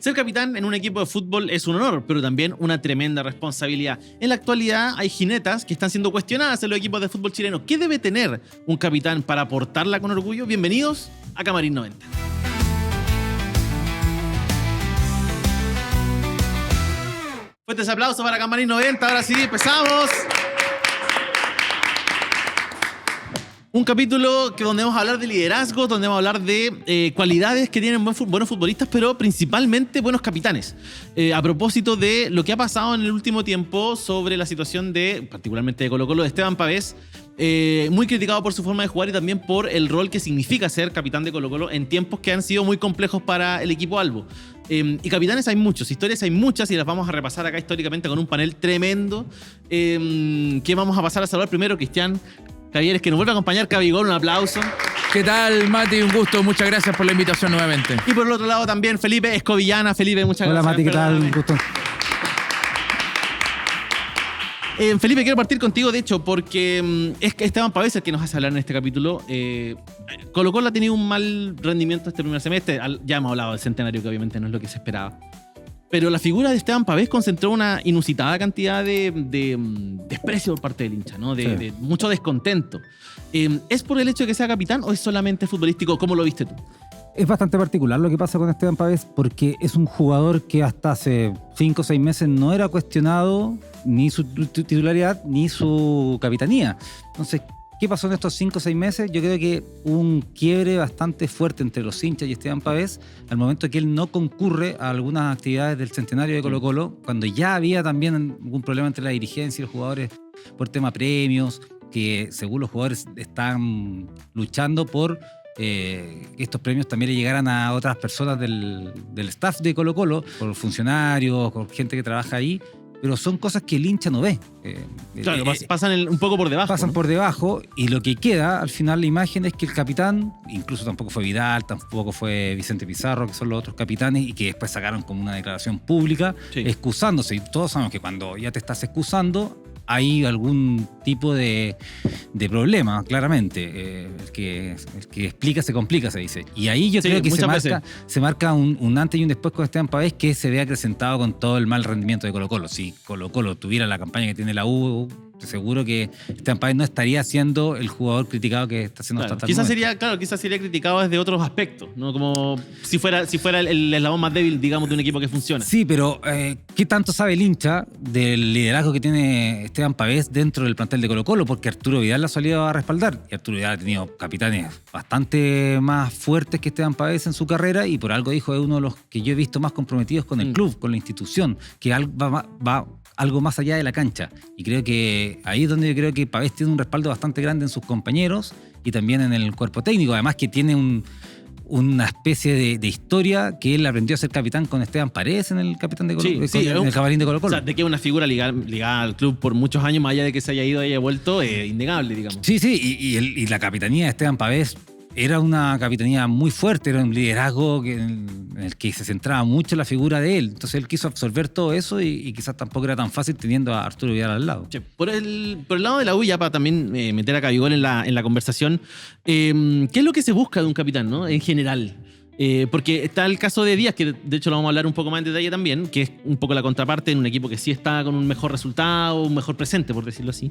Ser capitán en un equipo de fútbol es un honor, pero también una tremenda responsabilidad. En la actualidad hay jinetas que están siendo cuestionadas en los equipos de fútbol chilenos. ¿Qué debe tener un capitán para portarla con orgullo? Bienvenidos a Camarín 90. Fuertes aplausos para Camarín 90. Ahora sí, empezamos. Un capítulo donde vamos a hablar de liderazgo, donde vamos a hablar de cualidades que tienen buenos futbolistas, pero principalmente buenos capitanes. A propósito de lo que ha pasado en el último tiempo sobre la situación particularmente de Colo-Colo, de Esteban Pavés, muy criticado por su forma de jugar y también por el rol que significa ser capitán de Colo-Colo en tiempos que han sido muy complejos para el equipo albo. Y capitanes hay muchos, historias hay muchas y las vamos a repasar acá históricamente con un panel tremendo que vamos a pasar a saludar primero. Cristian Cavieres, que nos vuelve a acompañar. Cabigol, un aplauso. ¿Qué tal, Mati? Un gusto, muchas gracias por la invitación nuevamente. Y por el otro lado también Felipe Escovillana. Felipe, muchas gracias. Hola Mati, ¿qué tal? Un gusto. Felipe, quiero partir contigo, de hecho, porque es que Esteban Pavés el que nos hace hablar en este capítulo. Colo-Colo ha tenido un mal rendimiento este primer semestre. Ya hemos hablado del centenario, que obviamente no es lo que se esperaba. Pero la figura de Esteban Pavés concentró una inusitada cantidad de desprecio por parte del hincha, ¿no? De mucho descontento. ¿Es por el hecho de que sea capitán o es solamente futbolístico? ¿Cómo lo viste tú? Es bastante particular lo que pasa con Esteban Pavés porque es un jugador que hasta hace 5 o 6 meses no era cuestionado ni su titularidad ni su capitanía. Entonces, ¿qué pasó en estos 5 o 6 meses? Yo creo que hubo un quiebre bastante fuerte entre los hinchas y Esteban Pavés al momento que él no concurre a algunas actividades del centenario de Colo-Colo, cuando ya había también algún problema entre la dirigencia y los jugadores por tema premios, que según los jugadores están luchando por que estos premios también le llegaran a otras personas del staff de Colo-Colo, por funcionarios, por gente que trabaja ahí. Pero son cosas que el hincha no ve. Claro, pasan un poco por debajo. Pasan, ¿no?, por debajo, y lo que queda al final la imagen es que el capitán, incluso tampoco fue Vidal, tampoco fue Vicente Pizarro, que son los otros capitanes, y que después sacaron como una declaración pública excusándose. Y todos sabemos que cuando ya te estás excusando, hay algún tipo de problema, claramente. El que explica se complica, se dice. Y ahí yo creo que se marca un antes y un después con Esteban Pavés, que se ve acrecentado con todo el mal rendimiento de Colo-Colo. Si Colo-Colo tuviera la campaña que tiene la U, seguro que Esteban Pavés no estaría siendo el jugador criticado que está haciendo hasta el momento. Quizás sería criticado desde otros aspectos, ¿no? Como si fuera el eslabón más débil, digamos, de un equipo que funciona. Sí, pero ¿qué tanto sabe el hincha del liderazgo que tiene Esteban Pavés dentro del plantel de Colo-Colo? Porque Arturo Vidal la ha salido a respaldar, y Arturo Vidal ha tenido capitanes bastante más fuertes que Esteban Pavés en su carrera, y por algo dijo, es uno de los que yo he visto más comprometidos con el club, con la institución, que va algo más allá de la cancha. Y creo que ahí es donde yo creo que Pavés tiene un respaldo bastante grande en sus compañeros y también en el cuerpo técnico. Además que tiene una especie de historia que él aprendió a ser capitán con Esteban Paredes en el capitán de Colo-Colo, en el Camarín de Colo-Colo. O sea, de que es una figura ligada al club por muchos años, más allá de que se haya ido y haya vuelto, innegable, digamos. Sí, y la capitanía de Esteban Pavés era una capitanía muy fuerte, era un liderazgo en el que se centraba mucho la figura de él. Entonces él quiso absorber todo eso y quizás tampoco era tan fácil teniendo a Arturo Vidal al lado. Por el lado de la U, ya para también meter a Cabigol en la conversación, ¿qué es lo que se busca de un capitán, ¿no? En general? Porque está el caso de Díaz, que de hecho lo vamos a hablar un poco más en detalle también, que es un poco la contraparte en un equipo que sí está con un mejor resultado, un mejor presente, por decirlo así.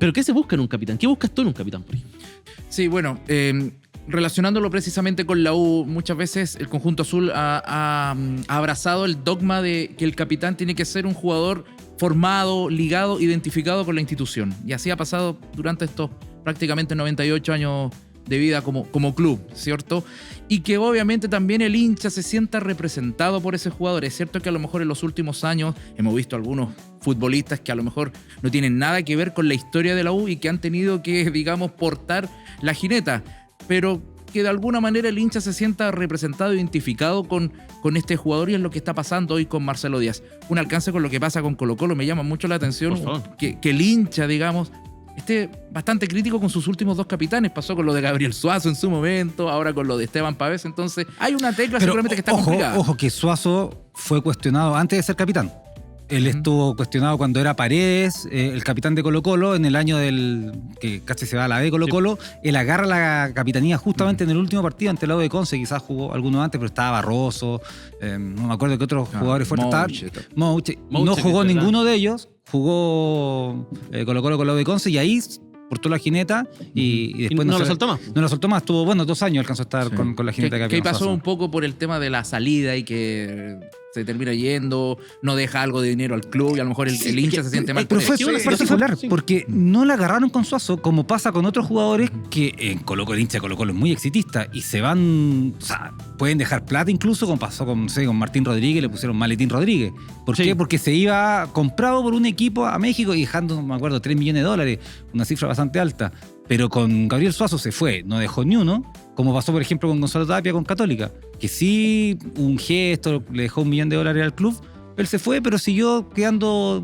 Pero ¿qué se busca en un capitán? ¿Qué buscas tú en un capitán, por ejemplo? Sí, bueno, relacionándolo precisamente con la U, muchas veces el conjunto azul ha abrazado el dogma de que el capitán tiene que ser un jugador formado, ligado, identificado con la institución. Y así ha pasado durante estos prácticamente 98 años de vida como club, ¿cierto? Y que obviamente también el hincha se sienta representado por ese jugador. Es cierto que a lo mejor en los últimos años hemos visto algunos futbolistas que a lo mejor no tienen nada que ver con la historia de la U y que han tenido que, digamos, portar la jineta, pero que de alguna manera el hincha se sienta representado, identificado con este jugador, y es lo que está pasando hoy con Marcelo Díaz. Un alcance con lo que pasa con Colo-Colo. Me llama mucho la atención que el hincha, digamos, esté bastante crítico con sus últimos 2 capitanes. Pasó con lo de Gabriel Suazo en su momento, ahora con lo de Esteban Pavés. Entonces hay una tecla seguramente que está complicada. Ojo que Suazo fue cuestionado antes de ser capitán. Él estuvo cuestionado cuando era Paredes, el capitán de Colo-Colo, en el año que casi se va a la B de Colo-Colo. Él agarra la capitanía justamente en el último partido ante el U de Conce. Quizás jugó alguno antes, pero estaba Barroso. No me acuerdo qué otros jugadores fuertes estaban. Mouche, No jugó es verdad. ninguno de ellos. Jugó Colo-Colo con la U de Conce y ahí portó la jineta y después no lo soltó más. No lo soltó más. Estuvo, 2 años alcanzó a estar Sí. con la jineta Que que pasó un poco por el tema de la salida y que se termina yendo, no deja algo de dinero al club y a lo mejor el hincha se siente mal. Pero por fue eso. una particular, sí. porque no la agarraron con Suazo, como pasa con otros jugadores que en Colo-Colo, el hincha de Colo-Colo es muy exitista y se van, o sea, pueden dejar plata incluso, como pasó con Martín Rodríguez, le pusieron Maletín Rodríguez. ¿Por Sí. qué? Porque se iba comprado por un equipo a México y dejando, no me acuerdo, $3 millones, una cifra bastante alta. Pero con Gabriel Suazo se fue, no dejó ni uno, como pasó, por ejemplo, con Gonzalo Tapia con Católica, que sí, un gesto, le dejó $1 millón al club. Él se fue, pero siguió quedando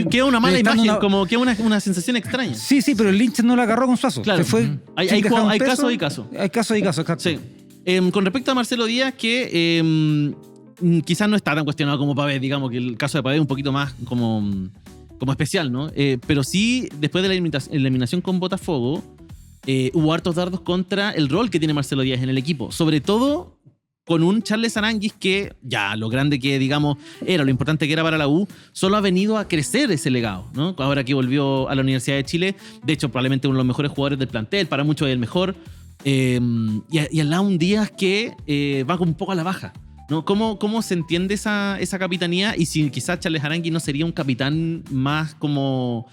Queda una mala proyectando imagen, como queda una sensación extraña. Sí, pero el Lynch no la agarró con Suazo. Claro. Se fue Hay sin dejar un peso. caso y caso. Hay caso y caso, exacto. Sí. Con respecto a Marcelo Díaz, que quizás no está tan cuestionado como Pavés, digamos que el caso de Pavés es un poquito más como especial, ¿no? Pero sí, después de la eliminación con Botafogo, hubo hartos dardos contra el rol que tiene Marcelo Díaz en el equipo. Sobre todo con un Charles Aranguis que, ya, lo grande que, digamos, era, lo importante que era para la U, solo ha venido a crecer ese legado, ¿no? Ahora que volvió a la Universidad de Chile, de hecho, probablemente uno de los mejores jugadores del plantel, para muchos es el mejor, y al lado un Díaz que va un poco a la baja, ¿no? ¿Cómo se entiende esa capitanía? Y si quizás Charles Aranguis no sería un capitán más como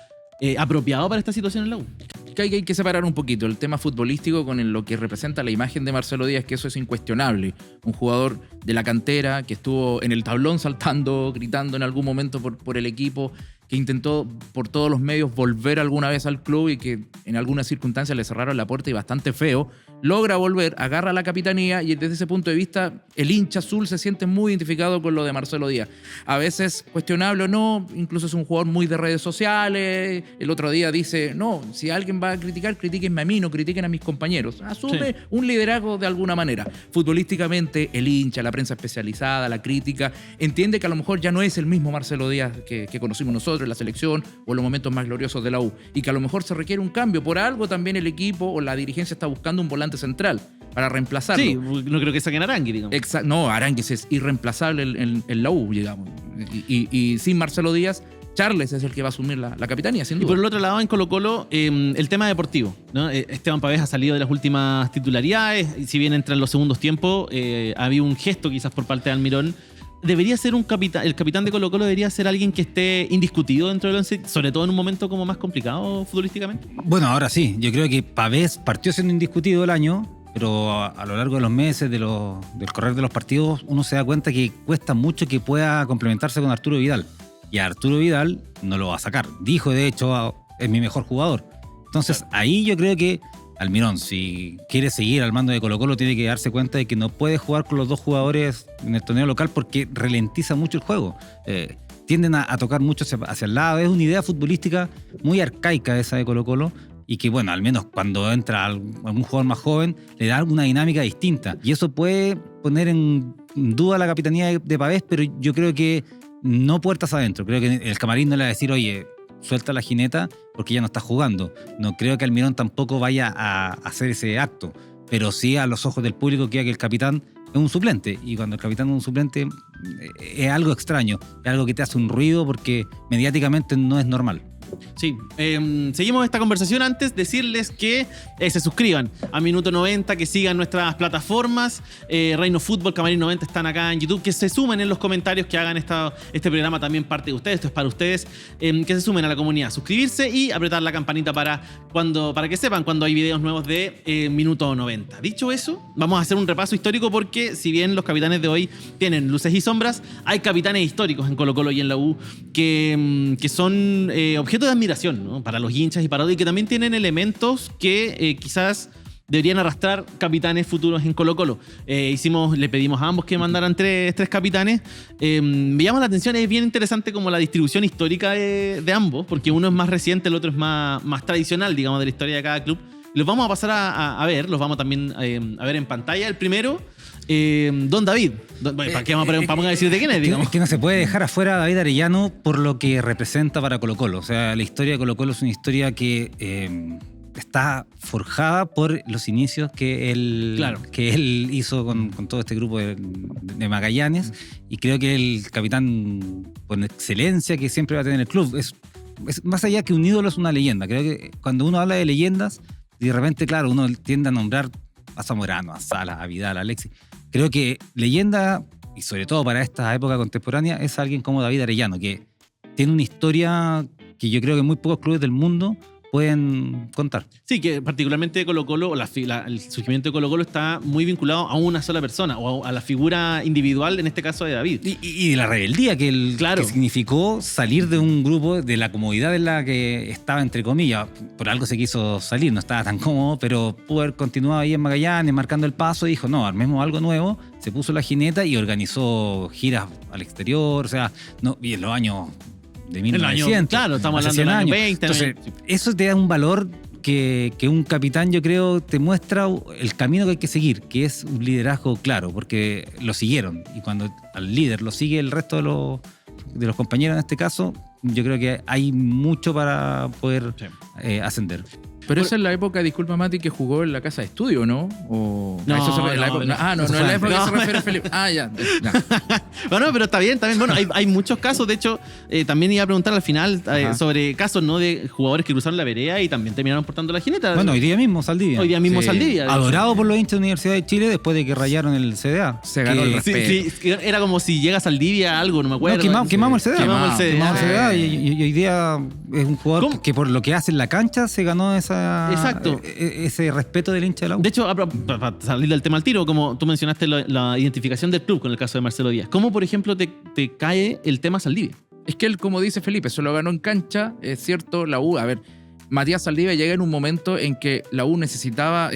apropiado para esta situación en la U. Que hay que separar un poquito el tema futbolístico con lo que representa la imagen de Marcelo Díaz, que eso es incuestionable. Un jugador de la cantera que estuvo en el tablón saltando, gritando en algún momento por el equipo, que intentó por todos los medios volver alguna vez al club y que en algunas circunstancias le cerraron la puerta y bastante feo. Logra volver, agarra la capitanía y desde ese punto de vista el hincha azul se siente muy identificado con lo de Marcelo Díaz. A veces cuestionable o no, incluso es un jugador muy de redes sociales. El otro día dice, no, si alguien va a criticar, critíquenme a mí, no critiquen a mis compañeros. Asume un liderazgo de alguna manera. Futbolísticamente, el hincha, la prensa especializada, la crítica, entiende que a lo mejor ya no es el mismo Marcelo Díaz que conocimos nosotros en la selección o en los momentos más gloriosos de la U, y que a lo mejor se requiere un cambio. Por algo también el equipo o la dirigencia está buscando un volante central para reemplazarlo. Sí, no creo que saquen a Aranguis, digamos. No, Aranguis es irreemplazable en la U, digamos. Y sin Marcelo Díaz, Charles es el que va a asumir la capitanía, sin Y duda. por el otro lado, en Colo-Colo, el tema deportivo, ¿no? Esteban Pavés ha salido de las últimas titularidades, y si bien entra en los segundos tiempos, ha habido un gesto quizás por parte de Almirón. Debería ser el capitán de Colo-Colo debería ser alguien que esté indiscutido dentro del once, sobre todo en un momento como más complicado futbolísticamente. Bueno, ahora sí. Yo creo que Pavés partió siendo indiscutido el año, pero a lo largo de los meses, del correr de los partidos, uno se da cuenta que cuesta mucho que pueda complementarse con Arturo Vidal. Y a Arturo Vidal no lo va a sacar. Dijo, de hecho, es mi mejor jugador. Entonces, ahí yo creo que Almirón, si quiere seguir al mando de Colo-Colo, tiene que darse cuenta de que no puede jugar con los dos jugadores en el torneo local porque ralentiza mucho el juego. Tienden a tocar mucho hacia el lado. Es una idea futbolística muy arcaica esa de Colo-Colo, y que, bueno, al menos cuando entra algún jugador más joven, le da alguna dinámica distinta. Y eso puede poner en duda la capitanía de Pavés, pero yo creo que no puertas adentro. Creo que el camarín no le va a decir, oye, suelta la jineta porque ya no está jugando. No creo que Almirón tampoco vaya a hacer ese acto, pero sí a los ojos del público queda que el capitán es un suplente, y cuando el capitán es un suplente es algo extraño, es algo que te hace un ruido porque mediáticamente no es normal. Sí, seguimos esta conversación. Antes decirles que se suscriban a Minuto 90, que sigan nuestras plataformas. Reino Fútbol, Camarín 90 están acá en YouTube, que se sumen en los comentarios, que hagan este programa también parte de ustedes, esto es para ustedes, que se sumen a la comunidad, suscribirse y apretar la campanita para que sepan cuando hay videos nuevos de Minuto 90. Dicho eso, vamos a hacer un repaso histórico, porque si bien los capitanes de hoy tienen luces y sombras, hay capitanes históricos en Colo-Colo y en la U que son objeto de admiración, ¿no? Para los hinchas y para y que también tienen elementos que quizás deberían arrastrar capitanes futuros en Colo-Colo. Le pedimos a ambos que mandaran tres capitanes. Me llama la atención, es bien interesante como la distribución histórica de ambos, porque uno es más reciente, el otro es más tradicional, digamos, de la historia de cada club. Los vamos a pasar a ver, los vamos también a ver en pantalla. El primero Don David. ¿Para qué vamos a decir de quién es, digamos? Es que no se puede dejar afuera a David Arellano por lo que representa para Colo-Colo. O sea, la historia de Colo-Colo es una historia que está forjada por los inicios que él hizo con todo este grupo de Magallanes, y creo que el capitán con excelencia que siempre va a tener el club es más allá que un ídolo, es una leyenda. Creo que cuando uno habla de leyendas, de repente, claro, uno tiende a nombrar a Zamorano, a Salas, a Vidal, a Alexis. Creo que leyenda, y sobre todo para esta época contemporánea, es alguien como David Arellano, que tiene una historia que yo creo que muy pocos clubes del mundo pueden contar. Sí, que particularmente Colo-Colo, el surgimiento de Colo-Colo está muy vinculado a una sola persona, o a la figura individual, en este caso de David. Y de la rebeldía que significó salir de un grupo, de la comodidad en la que estaba, entre comillas. Por algo se quiso salir, no estaba tan cómodo, pero pudo haber continuado ahí en Magallanes, marcando el paso, y dijo, no, armemos algo nuevo. Se puso la jineta y organizó giras al exterior, o sea, y en los años de 1900. Claro, estamos hablando del año 20. Entonces, eso te da un valor que un capitán, yo creo, te muestra el camino que hay que seguir, que es un liderazgo claro, porque lo siguieron. Y cuando al líder lo sigue el resto de los compañeros, en este caso, yo creo que hay mucho para poder ascender. Pero esa es la época, disculpa Mati, que jugó en la casa de estudio, ¿no? No, no es la época que se refiere a Felipe. Ah, ya. Bueno, pero está bien, también. Bueno, hay muchos casos. De hecho, también iba a preguntar al final sobre casos, ¿no?, de jugadores que cruzaron la vereda y también terminaron portando la jineta. Bueno, hoy día mismo Saldivia. Saldivia. Adorado por los hinchas de la Universidad de Chile después de que rayaron el CDA. Se ganó el respeto. Sí, era como si llega a Saldivia algo, no me acuerdo. No, quemamos el CDA. Quemamos el CDA. Y hoy día es un jugador que por lo que hace en la cancha se ganó ese respeto del hincha de la U. De hecho, para salir del tema al tiro, como tú mencionaste la identificación del club con el caso de Marcelo Díaz, ¿cómo, por ejemplo, te cae el tema Saldivia? Es que él, como dice Felipe, se lo ganó en cancha, es cierto, la U, Matías Saldivia llega en un momento en que la U necesitaba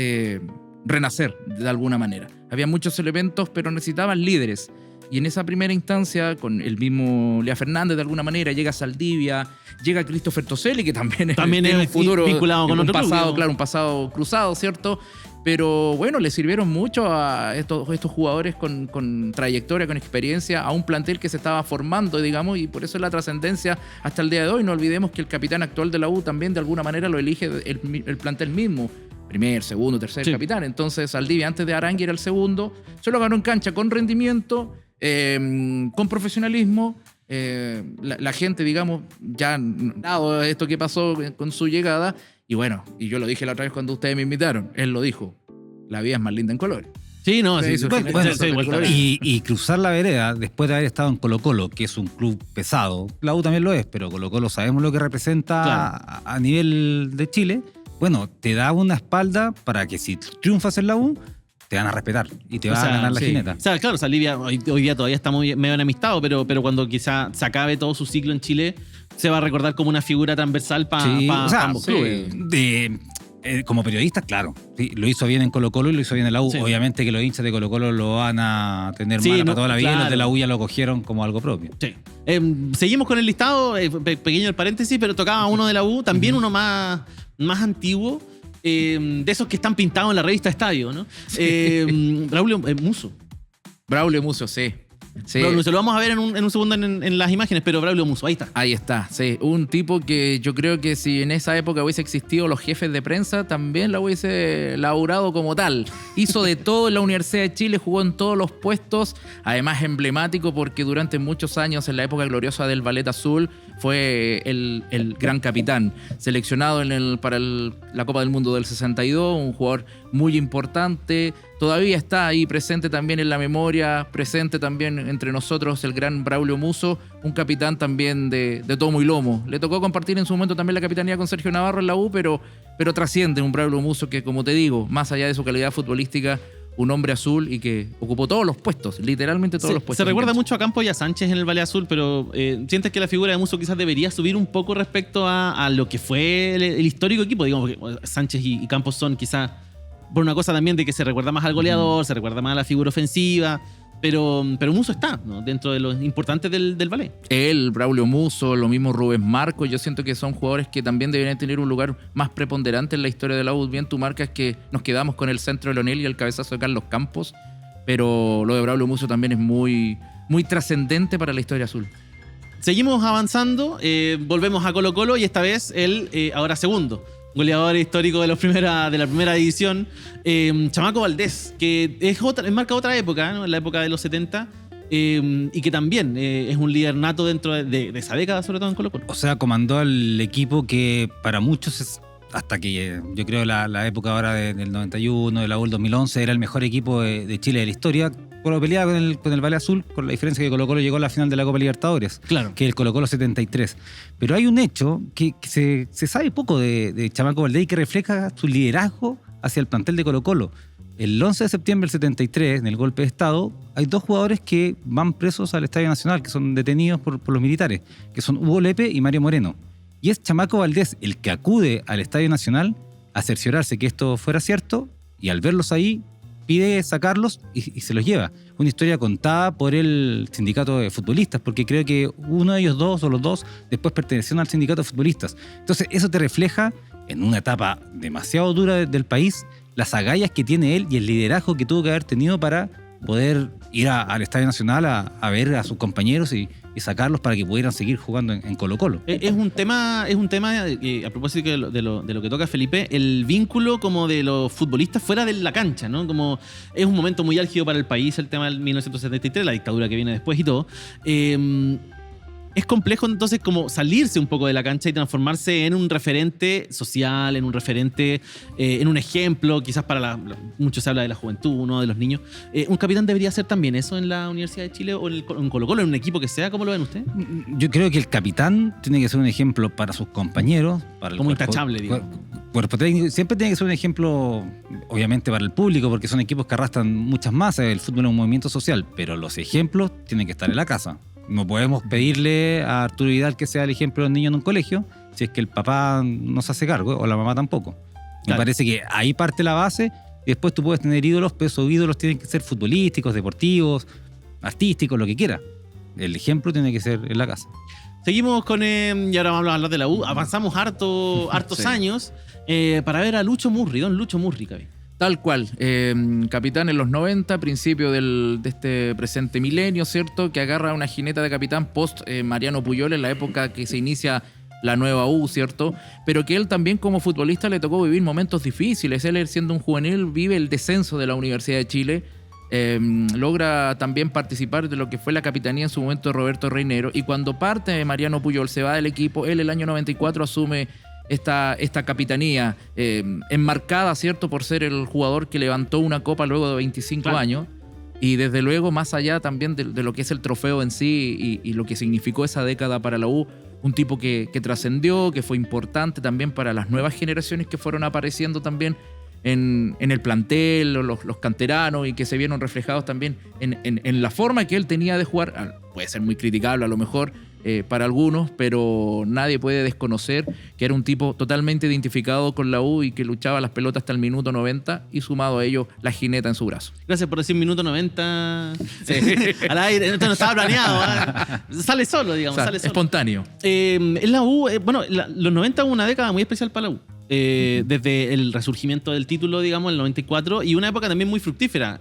renacer de alguna manera. Había muchos elementos, pero necesitaban líderes. Y en esa primera instancia, con el mismo Lea Fernández de alguna manera, llega Saldivia, llega Christopher Toselli, que también es un futuro vinculado con un otro pasado, club, claro, un pasado cruzado, ¿cierto? Pero bueno, le sirvieron mucho a estos jugadores con trayectoria, con experiencia, a un plantel que se estaba formando, digamos, y por eso es la trascendencia hasta el día de hoy. No olvidemos que el capitán actual de la U también de alguna manera lo elige el plantel mismo. Primer, segundo, tercer capitán. Entonces Saldivia, antes de Arangui, era el segundo. Se lo ganó en cancha con rendimiento, con profesionalismo. La gente, digamos, ya dado esto que pasó con su llegada, y bueno, y yo lo dije la otra vez cuando ustedes me invitaron, él lo dijo, la vida es más linda en colores. Sí, no, y cruzar la vereda después de haber estado en Colo-Colo, que es un club pesado, la U también lo es, pero Colo-Colo sabemos lo que representa a nivel de Chile. Bueno, te da una espalda para que si triunfas en la U, te van a respetar y te van a ganar la jineta. O sea, claro, Saldivia hoy día todavía está medio enemistado, pero cuando quizá se acabe todo su ciclo en Chile, se va a recordar como una figura transversal para ambos clubes. Como periodista, claro, sí, lo hizo bien en Colo-Colo y lo hizo bien en la U. Sí. Obviamente que los hinchas de Colo-Colo lo van a tener mal para toda la vida, y los de la U ya lo cogieron como algo propio. Sí. Seguimos con el listado, pequeño el paréntesis, pero tocaba uno de la U, también uno más antiguo, de esos que están pintados en la revista Estadio, ¿no? Braulio Musso. Braulio Musso, sí. Braulio Musso, lo vamos a ver en un segundo en las imágenes, pero Braulio Musso, ahí está. Ahí está, sí. Un tipo que yo creo que si en esa época hubiese existido los jefes de prensa, también la hubiese laburado como tal. Hizo de todo en la Universidad de Chile, jugó en todos los puestos, además emblemático porque durante muchos años, en la época gloriosa del Ballet Azul, fue el gran capitán. Seleccionado para la Copa del Mundo del 62, un jugador muy importante. Todavía está ahí presente también en la memoria, presente también entre nosotros el gran Braulio Musso, un capitán también de tomo y lomo. Le tocó compartir en su momento también la capitanía con Sergio Navarro en la U, pero trasciende un Braulio Musso que, como te digo, más allá de su calidad futbolística, un hombre azul y que ocupó todos los puestos, literalmente todos los puestos. Se recuerda mucho a Campos y a Sánchez en el Valle Azul, pero ¿sientes que la figura de Musso quizás debería subir un poco respecto a lo que fue el histórico equipo? Digamos que Sánchez y Campos son quizás por una cosa también de que se recuerda más al goleador, se recuerda más a la figura ofensiva, pero Musso está, ¿no?, dentro de los importantes del ballet. Él, Braulio Musso, lo mismo Rubén Marcos, yo siento que son jugadores que también deberían tener un lugar más preponderante en la historia de la U. Bien tú marcas que nos quedamos con el centro de Leonel y el cabezazo de Carlos Campos, pero lo de Braulio Musso también es muy, muy trascendente para la historia azul. Seguimos avanzando, volvemos a Colo-Colo y esta vez el ahora segundo goleador histórico de la primera división, Chamaco Valdés, que marca otra época, ¿no? En la época de los 70, y que también es un líder nato dentro de esa década, sobre todo en Colo-Colo. O sea, comandó al equipo que para muchos es, hasta que yo creo la época ahora del 91, de la U del 2011, era el mejor equipo de Chile de la historia. Colo peleaba con el Valle Azul, con la diferencia que Colo-Colo llegó a la final de la Copa Libertadores, Claro. que el Colo-Colo 73. Pero hay un hecho que se sabe poco de Chamaco Valdés y que refleja su liderazgo hacia el plantel de Colo-Colo. El 11 de septiembre del 73, en el golpe de Estado, hay 2 jugadores que van presos al Estadio Nacional, que son detenidos por los militares, que son Hugo Lepe y Mario Moreno. Y es Chamaco Valdés el que acude al Estadio Nacional a cerciorarse que esto fuera cierto, y al verlos ahí pide sacarlos y se los lleva. Una historia contada por el sindicato de futbolistas, porque creo que uno de ellos 2 o los 2 después pertenecieron al sindicato de futbolistas. Entonces eso te refleja, en una etapa demasiado dura del país, las agallas que tiene él y el liderazgo que tuvo que haber tenido para poder ir al Estadio Nacional a ver a sus compañeros y sacarlos para que pudieran seguir jugando en Colo-Colo. Es un tema a propósito de lo que toca Felipe, el vínculo como de los futbolistas fuera de la cancha, ¿no? Como es un momento muy álgido para el país el tema del 1973, la dictadura que viene después y todo. Es complejo entonces como salirse un poco de la cancha y transformarse en un referente social, en un referente, en un ejemplo, quizás para mucho se habla de la juventud, ¿no? De los niños. ¿Un capitán debería hacer también eso en la Universidad de Chile o en Colo-Colo, en un equipo que sea? ¿Cómo lo ven ustedes? Yo creo que el capitán tiene que ser un ejemplo para sus compañeros, para el Como cuerpo, intachable, digamos. Cuerpo técnico. Siempre tiene que ser un ejemplo, obviamente, para el público, porque son equipos que arrastran muchas masas. El fútbol es un movimiento social, pero los ejemplos tienen que estar en la casa. No podemos pedirle a Arturo Vidal que sea el ejemplo de los niños en un colegio si es que el papá no se hace cargo o la mamá tampoco. Me parece que ahí parte la base y después tú puedes tener ídolos, pero esos ídolos tienen que ser futbolísticos, deportivos, artísticos, lo que quiera. El ejemplo tiene que ser en la casa. Seguimos con, y ahora vamos a hablar de la U. Avanzamos hartos Sí. años para ver a Lucho Murri, don Lucho Murri, Cabe. Tal cual, capitán en los 90, principio de este presente milenio, ¿cierto? Que agarra una jineta de capitán post Mariano Puyol en la época que se inicia la nueva U, ¿cierto? Pero que él también como futbolista le tocó vivir momentos difíciles. Él siendo un juvenil vive el descenso de la Universidad de Chile, logra también participar de lo que fue la capitanía en su momento de Roberto Reinero, y cuando parte Mariano Puyol, se va del equipo, él el año 94 asume esta capitanía enmarcada, ¿cierto?, por ser el jugador que levantó una copa luego de 25 años. Y desde luego, más allá también de lo que es el trofeo en sí y lo que significó esa década para la U, un tipo que trascendió, que fue importante también para las nuevas generaciones que fueron apareciendo también en el plantel, los canteranos, y que se vieron reflejados también en la forma que él tenía de jugar. Puede ser muy criticable a lo mejor para algunos, pero nadie puede desconocer que era un tipo totalmente identificado con la U y que luchaba las pelotas hasta el minuto 90, y sumado a ello la jineta en su brazo. Gracias por decir minuto 90 al aire. Esto no estaba planeado, ¿eh? Sale solo, digamos. O sea, sale solo. espontáneo. En la U, los 90 hubo una década muy especial para la U. Desde el resurgimiento del título, digamos, el 94, y una época también muy fructífera,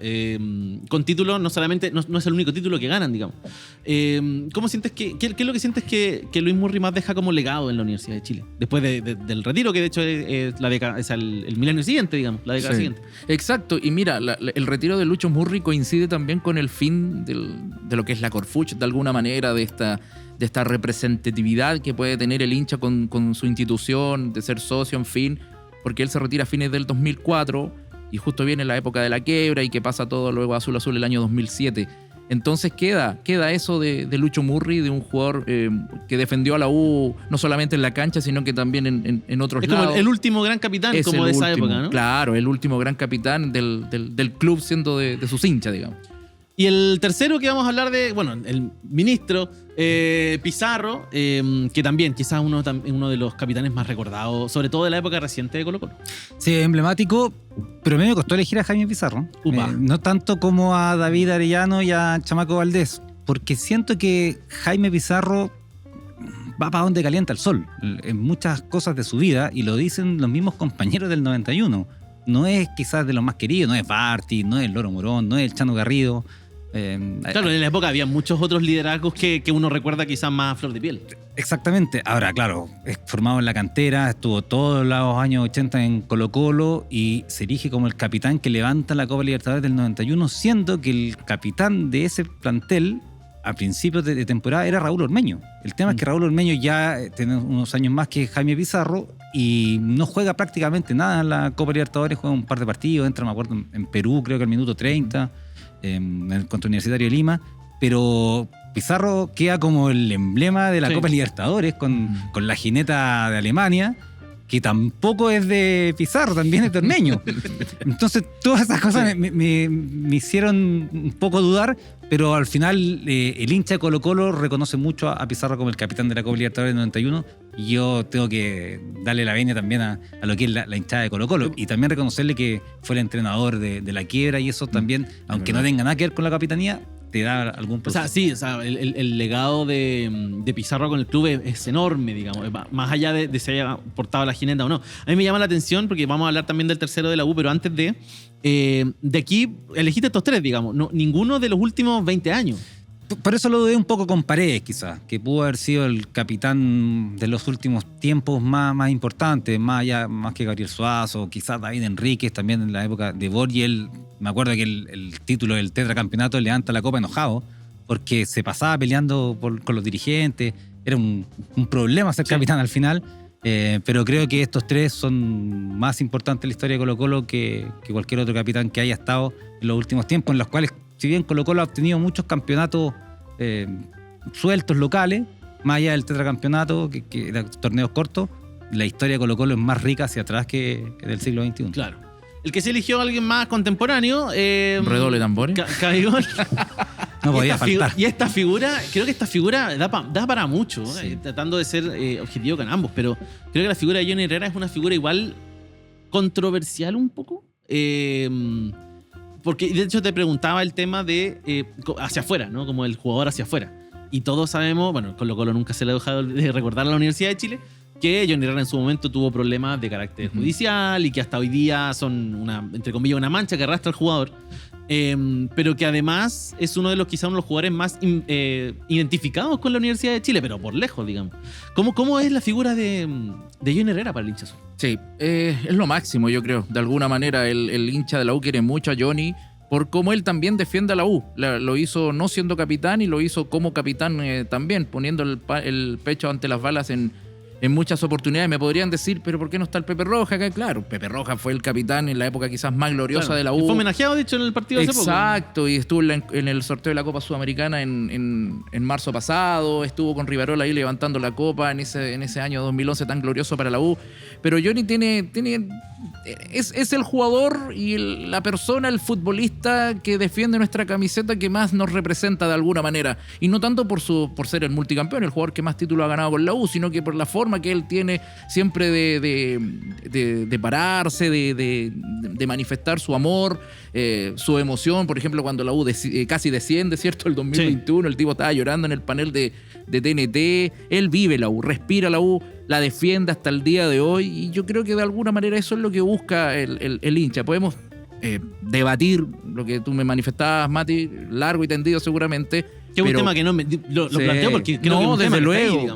con títulos, no solamente, no es el único título que ganan, digamos. ¿Cómo sientes qué es lo que sientes que Luis Murri más deja como legado en la Universidad de Chile? Después del retiro, que de hecho es la década, es el milenio siguiente, digamos, la década siguiente. Exacto, y mira, el retiro de Lucho Murri coincide también con el fin de lo que es la Corfuch, de alguna manera, de esta representatividad que puede tener el hincha con su institución, de ser socio, en fin, porque él se retira a fines del 2004 y justo viene la época de la quiebra y que pasa todo luego Azul Azul el año 2007. Entonces queda eso de Lucho Murri, de un jugador que defendió a la U no solamente en la cancha, sino que también en otros lados. Es como el último gran capitán, Es como de esa época, ¿no? Claro, el último gran capitán del club, siendo de sus hinchas, digamos. Y el tercero que vamos a hablar el ministro Pizarro, que también quizás uno de los capitanes más recordados, sobre todo de la época reciente de Colo-Colo. Sí, emblemático, pero a mí me costó elegir a Jaime Pizarro. No tanto como a David Arellano y a Chamaco Valdés, porque siento que Jaime Pizarro va para donde calienta el sol en muchas cosas de su vida, y lo dicen los mismos compañeros del 91. no es quizás de los más queridos, no es Barty, no es el Loro Morón, no es el Chano Garrido. Claro, en la época había muchos otros liderazgos que uno recuerda quizás más a flor de piel. Exactamente. Ahora, claro, es formado en la cantera, estuvo todos los años 80 en Colo-Colo y se erige como el capitán que levanta la Copa Libertadores del 91, siendo que el capitán de ese plantel a principios de temporada era Raúl Ormeño. El tema es que Raúl Ormeño ya tiene unos años más que Jaime Pizarro y no juega prácticamente nada en la Copa Libertadores, juega un par de partidos, entra, me acuerdo, en Perú, creo que al minuto 30, contra Universitario de Lima, pero Pizarro queda como el emblema de la Copa Libertadores con la jineta de Alemania, que tampoco es de Pizarro, también es de Ormeño. Entonces todas esas cosas me hicieron un poco dudar, pero al final el hincha de Colo-Colo reconoce mucho a Pizarro como el capitán de la Copa Libertadores del 91 y yo tengo que darle la venia también a lo que es la hinchada de Colo-Colo y también reconocerle que fue el entrenador de la quiebra y eso también, aunque no tenga nada que ver con la capitanía, te da algún proceso. O sea, el legado de Pizarro con el club es enorme, digamos, más allá de si haya portado la jineta o no. A mí me llama la atención porque vamos a hablar también del tercero de la U, pero antes de aquí elegiste estos tres, digamos, no, ninguno de los últimos 20 años. Por eso lo dudé un poco con Paredes, quizás, que pudo haber sido el capitán de los últimos tiempos más importantes, más que Gabriel Suazo, quizás David Enríquez, también en la época de Borgel. Me acuerdo que el título del tetracampeonato levanta la copa enojado, porque se pasaba peleando con los dirigentes, era un problema ser capitán al final, pero creo que estos tres son más importantes en la historia de Colo-Colo que cualquier otro capitán que haya estado en los últimos tiempos, en los cuales, si bien Colo-Colo ha obtenido muchos campeonatos sueltos locales, más allá del tetracampeonato, que eran torneos cortos, la historia de Colo-Colo es más rica hacia atrás que del siglo XXI. Claro. El que se eligió a alguien más contemporáneo... Redoble tambores. Cabigón. No podía faltar. Y esta figura, creo que esta figura da para mucho, tratando de ser objetivo con ambos, pero creo que la figura de Johnny Herrera es una figura igual controversial un poco. Porque de hecho te preguntaba el tema de hacia afuera, ¿no? Como el jugador hacia afuera. Y todos sabemos, bueno, Colo-Colo nunca se le ha dejado de recordar a la Universidad de Chile, que Johnny Herrera en su momento tuvo problemas de carácter judicial y que hasta hoy día son entre comillas, una mancha que arrastra al jugador. Pero que además es uno de los quizás uno de los jugadores más identificados con la Universidad de Chile, pero por lejos, digamos. ¿Cómo es la figura de Johnny Herrera para el hincha azul? Sí, es lo máximo, yo creo. De alguna manera el hincha de la U quiere mucho a Johnny por cómo él también defiende a la U. Lo hizo no siendo capitán y lo hizo como capitán también, poniendo el pecho ante las balas en muchas oportunidades. Me podrían decir, pero ¿por qué no está el Pepe Roja acá? Claro, Pepe Roja fue el capitán en la época quizás más gloriosa de la U. Fue homenajeado, de hecho, en el partido hace poco. Exacto, y estuvo en el sorteo de la Copa Sudamericana en marzo pasado, estuvo con Rivarola ahí levantando la copa en ese año 2011 tan glorioso para la U. Pero Johnny es el jugador y la persona, el futbolista que defiende nuestra camiseta que más nos representa de alguna manera. Y no tanto por ser el multicampeón, el jugador que más títulos ha ganado con la U, sino que por la forma que él tiene siempre de pararse, de manifestar su amor, su emoción. Por ejemplo, cuando la U casi desciende, ¿cierto? El 2021, el tipo estaba llorando en el panel de TNT. Él vive la U, respira la U, la defiende hasta el día de hoy, y yo creo que de alguna manera eso es lo que busca el hincha. Podemos debatir lo que tú me manifestabas, Mati, largo y tendido seguramente. Que es un tema que no lo planteo porque creo que es un tema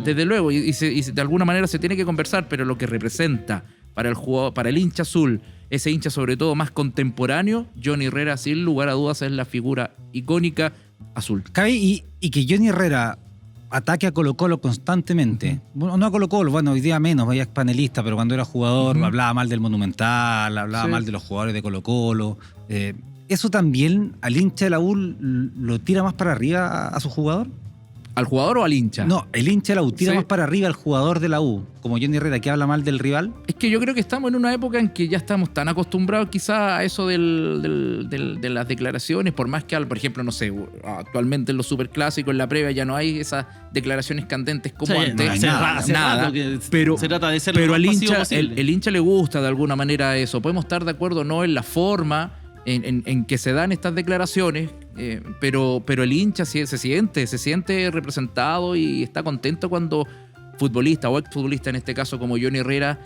desde luego, y de alguna manera se tiene que conversar, pero lo que representa para el jugador, para el hincha azul, ese hincha sobre todo más contemporáneo, Johnny Herrera sin lugar a dudas es la figura icónica azul. Cabe y que Johnny Herrera ataque a Colo-Colo constantemente. Bueno, no a Colo-Colo, bueno, hoy día menos, vaya panelista, pero cuando era jugador hablaba mal del Monumental, hablaba mal de los jugadores de Colo-Colo. ¿Eso también al hincha de la U lo tira más para arriba a su jugador? ¿Al jugador o al hincha? No, el hincha de la U tira más para arriba al jugador de la U, como Johnny Herrera, que habla mal del rival. Es que yo creo que estamos en una época en que ya estamos tan acostumbrados quizá a eso de las declaraciones, por más que, por ejemplo, no sé, actualmente en los superclásicos, en la previa ya no hay esas declaraciones candentes como antes. Nada. Pero se trata de ser pero lo al más hincha, pasivo posible. el hincha le gusta de alguna manera eso. Podemos estar de acuerdo o no en la forma en que se dan estas declaraciones, pero el hincha se siente representado y está contento cuando futbolista o exfutbolista, en este caso como Johnny Herrera,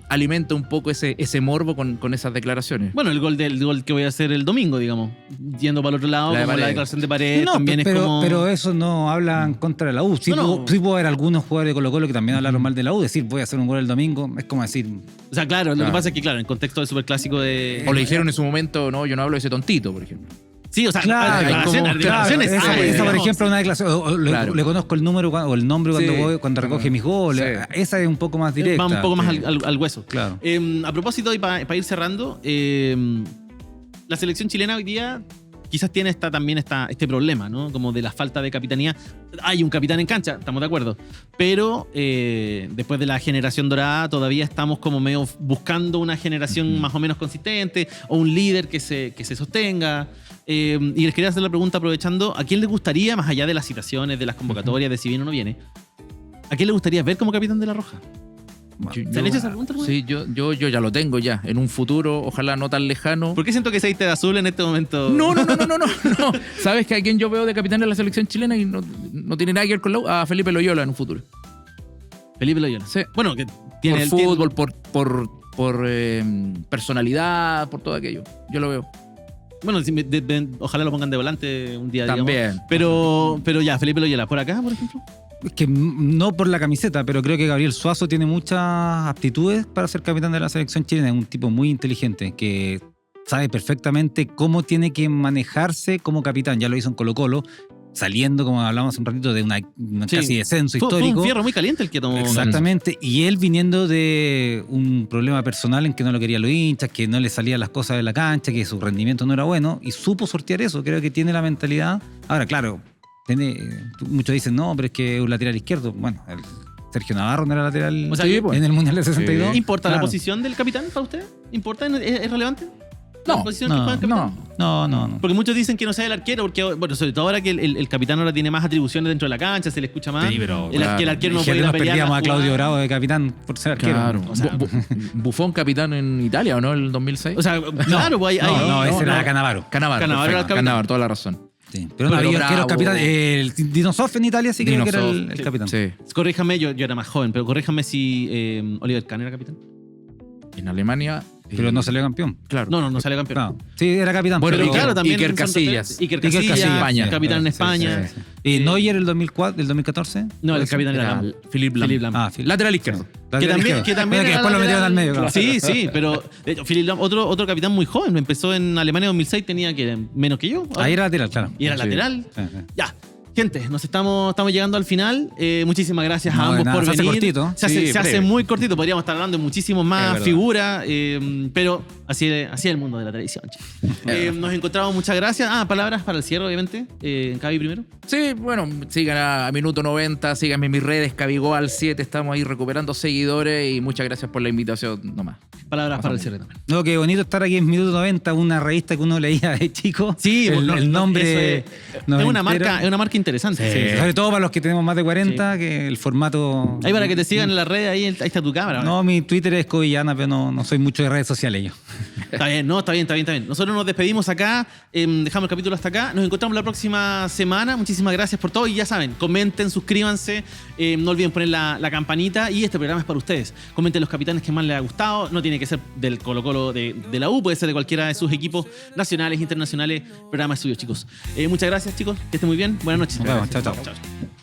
alimenta un poco ese morbo con esas declaraciones. Bueno, el gol que voy a hacer el domingo, digamos, yendo para el otro lado, La de como la Paredes. declaración de Paredes, No, también pero, es como... pero eso no habla en contra de la U. Sí, No. sí puedo ver algunos jugadores de Colo-Colo que también hablaron mal de la U. Decir, voy a hacer un gol el domingo, es como decir... O sea, claro, lo Claro. que pasa es que, claro, en el contexto del superclásico de... O le dijeron en su momento, no, yo no hablo de ese tontito, por ejemplo. Sí, o sea, Claro, declaraciones. esa, hay, por digamos. ejemplo, una declaración. O Claro. le conozco el número o el nombre Sí. cuando recoge mis goles. Sí. Esa es un poco más directa. Va un poco más Sí. al hueso. Claro. A propósito, y para ir cerrando, la selección chilena hoy día quizás tiene este problema, ¿no? Como de la falta de capitanía. Hay un capitán en cancha, estamos de acuerdo. Pero después de la generación dorada, todavía estamos como medio buscando una generación más o menos consistente o un líder que se sostenga. Y les quería hacer la pregunta aprovechando, ¿a quién les gustaría, más allá de las citaciones, de las convocatorias, de si viene o no viene, ¿a quién le gustaría ver como capitán de la Roja? ¿Se han hecho esa pregunta alguna vez? Sí, yo ya lo tengo ya. En un futuro, ojalá no tan lejano. ¿Por qué siento que se viste de azul en este momento? No. ¿Sabes que a quien yo veo de capitán de la selección chilena y no tiene nada que ver con la U? A Felipe Loyola en un futuro. Felipe Loyola. Sí. Bueno, que tiene Por el fútbol, por personalidad, por todo aquello. Yo lo veo. Bueno, ojalá lo pongan de volante un día, digamos. También. Pero ya, Felipe Loyola. ¿Por acá, por ejemplo? Es que no por la camiseta, pero creo que Gabriel Suazo tiene muchas aptitudes para ser capitán de la selección chilena. Es un tipo muy inteligente que sabe perfectamente cómo tiene que manejarse como capitán. Ya lo hizo en Colo-Colo, saliendo, como hablamos hace un ratito, de una Sí. casi descenso Fue histórico. un fierro muy caliente el que tomó. Exactamente, y él viniendo de un problema personal en que no lo querían los hinchas, que no le salían las cosas de la cancha, que su rendimiento no era bueno, y supo sortear eso. Creo que tiene la mentalidad. Ahora, claro, muchos dicen, no, pero es que es un lateral izquierdo. Bueno, Sergio Navarro no era lateral O sea, en el Mundial del 62. Sí. ¿Importa la Claro. posición del capitán para usted? ¿Importa? ¿Es relevante? No, ¿La posición que juega el capitán? No. Porque muchos dicen que no sea el arquero, porque, bueno, sobre todo ahora que el capitán ahora tiene más atribuciones dentro de la cancha, se le escucha más. Sí, pero, Que el arquero no puede ir Dijeron, a nos pelear. perdíamos a Claudio jugada. Bravo de capitán por ser arquero. Claro. O sea, Buffon capitán en Italia, ¿o no? El 2006. O sea, claro, pues hay. No, ese era no. Canavaro. Canavaro, Canavaro era el perfecto. capitán. Canavaro, toda la razón. Sí, pero no Pero había arqueros Bravo. capitán. El Dino Zoff en Italia sí creo que era Dino Zoff, el capitán. Sí. Corríjame, yo era más joven, pero corríjame si Oliver Kahn era capitán. En Alemania. Pero no salió campeón. Claro. No salió campeón. No. Sí, era capitán. Bueno, pero- Y claro, también Iker son Casillas. referentes. Iker Iker Casillas, Casillas, España. capitán en Sí, España. sí, ¿Y Neuer el 2004, del 2014? No, el ¿Puede ser? capitán era Era Lam. Philipp Lahm. Philipp Lahm. Ah, Phil. Lateral izquierdo. Que también Bueno, que era después lo metieron lateral. al medio. Claro. Sí, pero de hecho, Philipp Lahm, otro capitán muy joven, empezó en Alemania en 2006, tenía que menos que yo. Ahí era lateral, claro. Y era Sí. lateral. Sí, sí. Ya. Gente, nos estamos llegando al final. Muchísimas gracias No, a de ambos nada, por se hace venir. cortito. Se hace, Sí, se hace breve. muy cortito. Podríamos estar hablando de muchísimas Es más verdad. figuras, pero así es el mundo de la televisión. chicos. Nos encontramos, muchas gracias. Palabras para el cierre, obviamente. Cavi primero. Sí, bueno, sigan a Minuto 90, síganme en mis redes, Cabigoal7, estamos ahí recuperando seguidores y muchas gracias por la invitación nomás. Palabras para el cierre también. No, qué bonito estar aquí en Minuto 90, una revista que uno leía de chico. Sí, el nombre. eso es una marca interesante. Sí, sobre todo para los que tenemos más de 40, que el formato. Ahí para que te sigan en las redes, ahí está tu cámara. No, mi Twitter es Covillana, pero no soy mucho de redes sociales yo. Está bien, está bien. Nosotros nos despedimos acá, dejamos el capítulo hasta acá. Nos encontramos la próxima semana. Muchísimas gracias por todo y ya saben, comenten, suscríbanse, no olviden poner la campanita y este programa es para ustedes. Comenten los capitanes que más les ha gustado. No tiene que ser del Colo-Colo de la U, puede ser de cualquiera de sus equipos nacionales, internacionales. El programa es suyo, chicos. Muchas gracias, chicos. Que estén muy bien. Buenas noches. Nos vemos. Chao, chao. Chao.